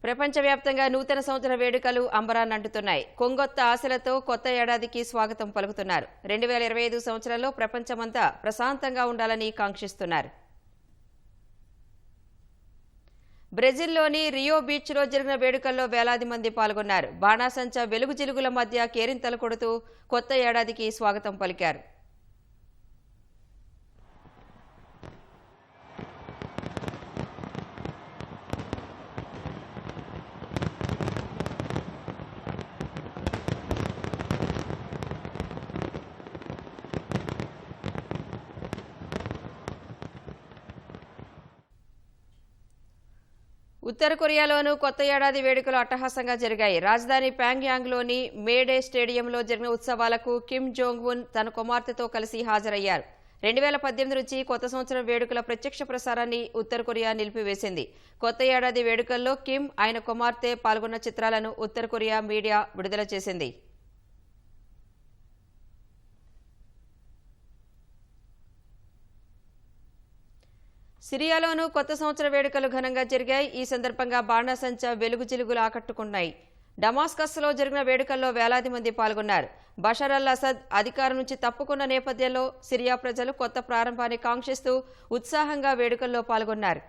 ప్రపంచవ్యాప్తంగా నూతన సంవత్సర వేడుకలు అంబరాన్నంటుతున్నాయి. కొంగొత్త ఆశలతో కొత్త ఏడాదికి స్వాగతం పలుకుతున్నారు. 2025 సంవత్సరంలో ప్రపంచమంతా ప్రశాంతంగా ఉండాలని కాంక్షిస్తున్నారు. బ్రెజిల్లోని రియో బీచ్లో జరిగిన వేడుకల్లో వేలాది మంది పాల్గొన్నారు. బాణాసంచా వెలుగు జిలుగుల మధ్య కేరింతలు కొడుతూ కొత్త ఏడాదికి స్వాగతం పలికారు. ఉత్తర కొరియాలోనూ కొత్త ఏడాది వేడుకలు అట్టహాసంగా జరిగాయి. రాజధాని ప్యాంగ్యాంగ్లోని మేడే స్టేడియంలో జరిగిన ఉత్సవాలకు కిమ్ జోంగ్ ఉన్ తన కుమార్తెతో కలిసి హాజరయ్యారు. 2018 నుంచి కొత్త సంవత్సరం వేడుకల ప్రత్యక్ష ప్రసారాన్ని ఉత్తర కొరియా నిలిపివేసింది. కొత్త ఏడాది వేడుకల్లో కిమ్, ఆయన కుమార్తె పాల్గొన్న చిత్రాలను ఉత్తర కొరియా మీడియా విడుదల చేసింది. సిరియాలోనూ కొత్త సంవత్సర వేడుకలు ఘనంగా జరిగాయి. ఈ సందర్భంగా బాణాసంచా వెలుగు జిలుగులు ఆకట్టుకున్నాయి. డమాస్కస్లో జరిగిన వేడుకల్లో వేలాది మంది పాల్గొన్నారు. బషర్ అల్ అసద్ అధికారం నుంచి తప్పుకున్న నేపథ్యంలో సిరియా ప్రజలు కొత్త ప్రారంభాన్ని కాంక్షిస్తూ ఉత్సాహంగా వేడుకల్లో పాల్గొన్నారు.